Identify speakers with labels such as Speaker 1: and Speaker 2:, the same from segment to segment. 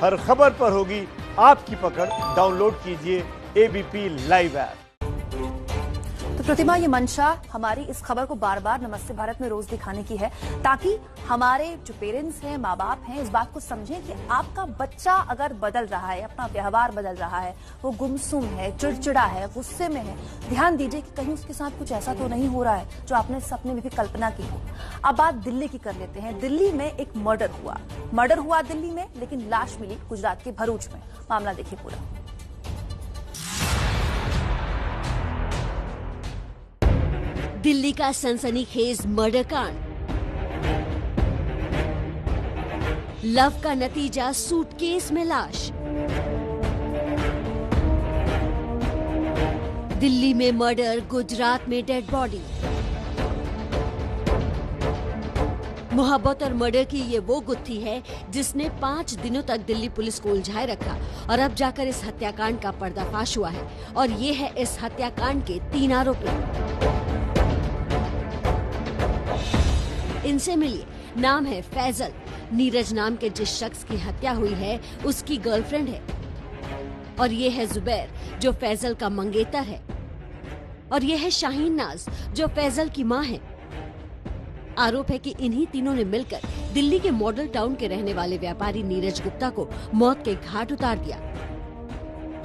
Speaker 1: हर खबर पर होगी आपकी पकड़। डाउनलोड कीजिए एबीपी लाइव ऐप।
Speaker 2: तो प्रतिमा, ये मंशा हमारी इस खबर को बार बार नमस्ते भारत में रोज दिखाने की है, ताकि हमारे जो पेरेंट्स हैं, माँ बाप हैं, इस बात को समझें कि आपका बच्चा अगर बदल रहा है, अपना व्यवहार बदल रहा है, वो गुमसुम है, चिड़चिड़ा है, गुस्से में है, ध्यान दीजिए कि कहीं उसके साथ कुछ ऐसा तो नहीं हो रहा है जो आपने सपने में भी कल्पना की हो। अब बात दिल्ली की कर लेते हैं। दिल्ली में एक मर्डर हुआ दिल्ली में, लेकिन लाश मिली गुजरात के भरूच में। मामला देखिए पूरा।
Speaker 3: दिल्ली का सनसनीखेज मर्डर कांड, लव का नतीजा सूटकेस में लाश। दिल्ली में मर्डर, गुजरात में डेड बॉडी। मोहब्बत और मर्डर की ये वो गुत्थी है जिसने 5 दिनों तक दिल्ली पुलिस को उलझाए रखा और अब जाकर इस हत्याकांड का पर्दाफाश हुआ है। और ये है इस हत्याकांड के 3 आरोपी। इनसे मिलिए, नाम है फैजल। नीरज नाम के जिस शख्स की हत्या हुई है उसकी गर्लफ्रेंड है। और ये है जुबैर, जो फैजल का मंगेतर है। और ये है शाहीन नाज, जो फैजल की मां है। आरोप है कि इन्हीं तीनों ने मिलकर दिल्ली के मॉडल टाउन के रहने वाले व्यापारी नीरज गुप्ता को मौत के घाट उतार दिया।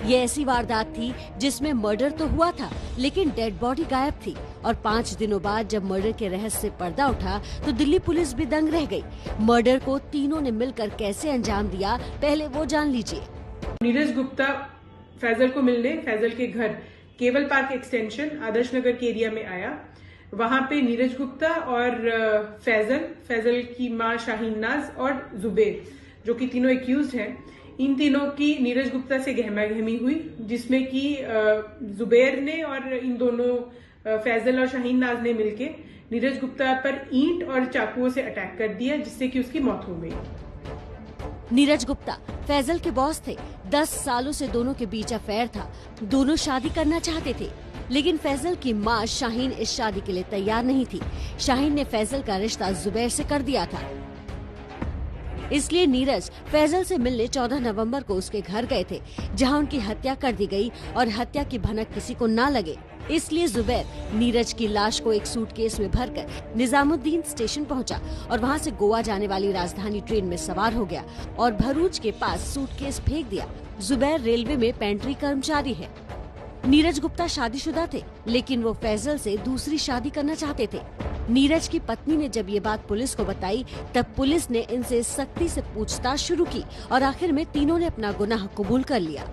Speaker 3: ये ऐसी वारदात थी जिसमें मर्डर तो हुआ था, लेकिन डेड बॉडी गायब थी। और 5 दिनों बाद जब मर्डर के रहस्य से पर्दा उठा तो दिल्ली पुलिस भी दंग रह गई। मर्डर को तीनों ने मिलकर कैसे अंजाम दिया, पहले वो जान लीजिए।
Speaker 4: नीरज गुप्ता फैजल को मिलने फैजल के घर केवल पार्क एक्सटेंशन आदर्श नगर के एरिया में आया। वहां पे नीरज गुप्ता और फैजल की मां शाहीन नाज और जुबैर, जो कि तीनों एक्यूज्ड हैं, इन तीनों की नीरज गुप्ता से गहमागहमी हुई, जिसमें कि जुबैर ने और इन दोनों फैजल और शाहीन नाज ने मिलके नीरज गुप्ता पर ईंट और चाकुओं से अटैक कर दिया, जिससे कि उसकी मौत हो गई।
Speaker 3: नीरज गुप्ता फैजल के बॉस थे। 10 सालों से दोनों के बीच अफेयर था। दोनों शादी करना चाहते थे, लेकिन फैजल की मां शाहीन इस शादी के लिए तैयार नहीं थी। शाहीन ने फैजल का रिश्ता जुबैर से कर दिया था। इसलिए नीरज फैजल से मिलने 14 नवंबर को उसके घर गए थे, जहां उनकी हत्या कर दी गई और हत्या की भनक किसी को ना लगे, इसलिए जुबैर नीरज की लाश को एक सूटकेस में भरकर निजामुद्दीन स्टेशन पहुंचा और वहां से गोवा जाने वाली राजधानी ट्रेन में सवार हो गया और भरूच के पास सूटकेस फेंक दिया। जुबैर रेलवे में पेंट्री कर्मचारी है। नीरज गुप्ता शादीशुदा थे, लेकिन वो फैजल से दूसरी शादी करना चाहते थे। नीरज की पत्नी ने जब ये बात पुलिस को बताई, तब पुलिस ने इनसे सख्ती से पूछताछ शुरू की और आखिर में तीनों ने अपना गुनाह कबूल कर लिया।